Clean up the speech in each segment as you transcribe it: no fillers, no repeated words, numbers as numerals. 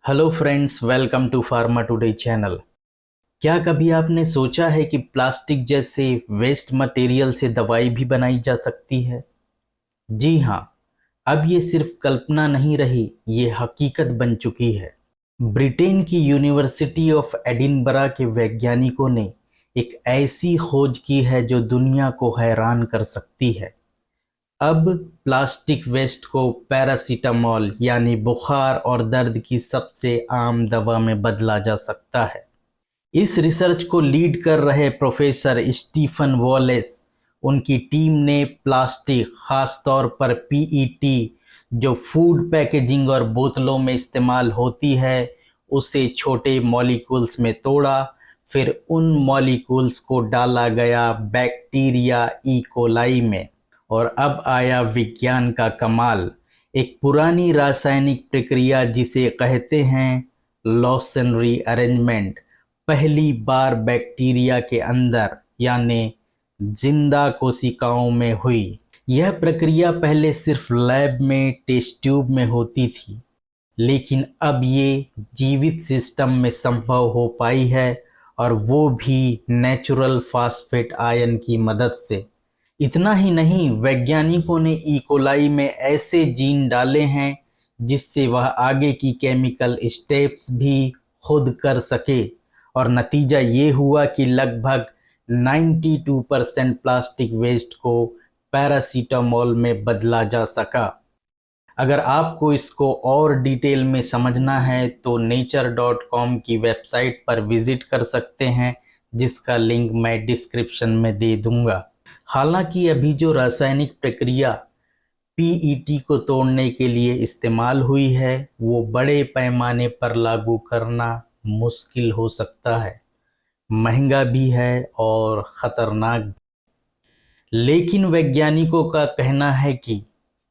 Hello friends, welcome to pharma today channel. क्या कभी आपने सोचा है कि प्लास्टिक जैसे वेस्ट मटेरियल से दवाई भी बनाई जा सकती है? जी हाँ, अब ये सिर्फ कल्पना नहीं रही, ये हकीकत बन चुकी है। ब्रिटेन की यूनिवर्सिटी ऑफ एडिनबरा के वैज्ञानिकों ने एक ऐसी खोज की है जो दुनिया को हैरान कर सकती है। अब प्लास्टिक वेस्ट को पैरासीटामोल यानी बुखार और दर्द की सबसे आम दवा में बदला जा सकता है। इस रिसर्च को लीड कर रहे प्रोफेसर स्टीफन वॉलेस, उनकी टीम ने प्लास्टिक, खासतौर पर पीईटी, जो फूड पैकेजिंग और बोतलों में इस्तेमाल होती है, उसे छोटे मॉलिक्यूल्स में तोड़ा। फिर उन मॉलिक्यूल्स को डाला गया बैक्टीरिया कोलाई में। और अब आया विज्ञान का कमाल। एक पुरानी रासायनिक प्रक्रिया जिसे कहते हैं लॉसन रीअरेंजमेंट, पहली बार बैक्टीरिया के अंदर यानी जिंदा कोशिकाओं में हुई। यह प्रक्रिया पहले सिर्फ लैब में टेस्ट ट्यूब में होती थी, लेकिन अब ये जीवित सिस्टम में संभव हो पाई है, और वो भी नेचुरल फास्फेट आयन की मदद से। इतना ही नहीं, वैज्ञानिकों ने कोलाई में ऐसे जीन डाले हैं जिससे वह आगे की केमिकल स्टेप्स भी खुद कर सके, और नतीजा ये हुआ कि लगभग 92% प्लास्टिक वेस्ट को पैरासीटामोल में बदला जा सका। अगर आपको इसको और डिटेल में समझना है तो nature.com की वेबसाइट पर विजिट कर सकते हैं, जिसका लिंक मैं डिस्क्रिप्शन में दे दूंगा। हालांकि अभी जो रासायनिक प्रक्रिया पीईटी को तोड़ने के लिए इस्तेमाल हुई है, वो बड़े पैमाने पर लागू करना मुश्किल हो सकता है, महंगा भी है और ख़तरनाक भी। लेकिन वैज्ञानिकों का कहना है कि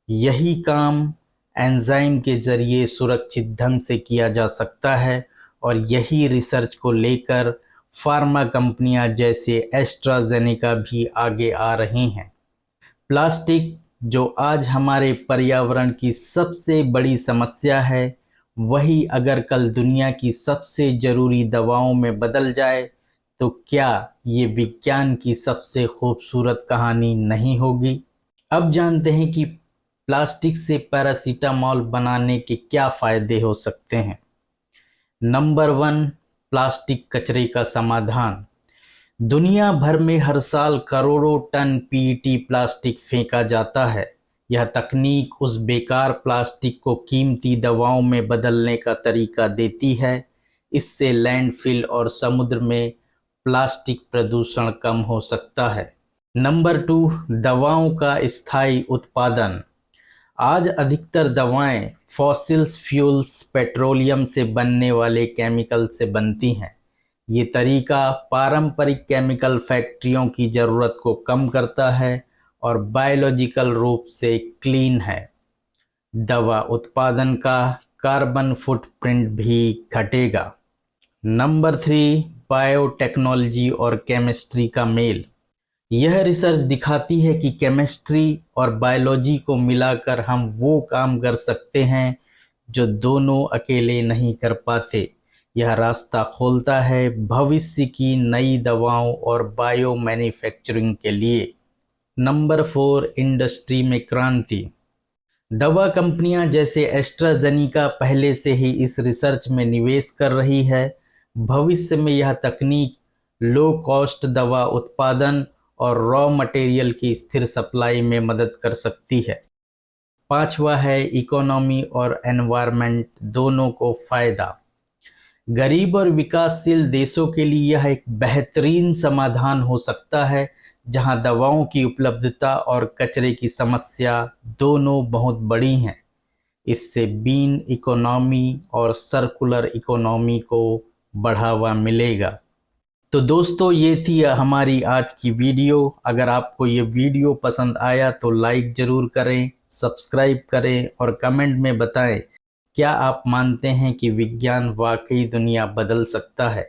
यही काम एंजाइम के जरिए सुरक्षित ढंग से किया जा सकता है, और यही रिसर्च को लेकर फार्मा कंपनियां जैसे एस्ट्राजेनेका भी आगे आ रही हैं। प्लास्टिक, जो आज हमारे पर्यावरण की सबसे बड़ी समस्या है, वही अगर कल दुनिया की सबसे ज़रूरी दवाओं में बदल जाए तो क्या ये विज्ञान की सबसे खूबसूरत कहानी नहीं होगी? अब जानते हैं कि प्लास्टिक से पैरासीटामोल बनाने के क्या फ़ायदे हो सकते हैं। नंबर 1, प्लास्टिक कचरे का समाधान। दुनिया भर में हर साल करोड़ों टन पीईटी प्लास्टिक फेंका जाता है। यह तकनीक उस बेकार प्लास्टिक को कीमती दवाओं में बदलने का तरीका देती है। इससे लैंडफिल और समुद्र में प्लास्टिक प्रदूषण कम हो सकता है। नंबर 2, दवाओं का स्थायी उत्पादन। आज अधिकतर दवाएं फॉसिल्स फ्यूल्स, पेट्रोलियम से बनने वाले केमिकल से बनती हैं। ये तरीका पारंपरिक केमिकल फैक्ट्रियों की ज़रूरत को कम करता है और बायोलॉजिकल रूप से क्लीन है। दवा उत्पादन का कार्बन फुटप्रिंट भी घटेगा। नंबर 3, बायोटेक्नोलॉजी और केमिस्ट्री का मेल। यह रिसर्च दिखाती है कि केमिस्ट्री और बायोलॉजी को मिलाकर हम वो काम कर सकते हैं जो दोनों अकेले नहीं कर पाते। यह रास्ता खोलता है भविष्य की नई दवाओं और बायो मैन्युफैक्चरिंग के लिए। नंबर 4, इंडस्ट्री में क्रांति। दवा कंपनियां जैसे एस्ट्राजेनिका पहले से ही इस रिसर्च में निवेश कर रही है। भविष्य में यह तकनीक लो कॉस्ट दवा उत्पादन और रॉ मटेरियल की स्थिर सप्लाई में मदद कर सकती है। 5वां है इकोनॉमी और एनवायरनमेंट दोनों को फ़ायदा। गरीब और विकासशील देशों के लिए यह एक बेहतरीन समाधान हो सकता है, जहां दवाओं की उपलब्धता और कचरे की समस्या दोनों बहुत बड़ी हैं। इससे बीन इकोनॉमी और सर्कुलर इकोनॉमी को बढ़ावा मिलेगा। तो दोस्तों, ये थी हमारी आज की वीडियो। अगर आपको ये वीडियो पसंद आया तो लाइक ज़रूर करें, सब्सक्राइब करें और कमेंट में बताएं, क्या आप मानते हैं कि विज्ञान वाकई दुनिया बदल सकता है?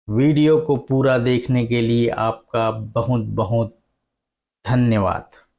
वीडियो को पूरा देखने के लिए आपका बहुत बहुत धन्यवाद।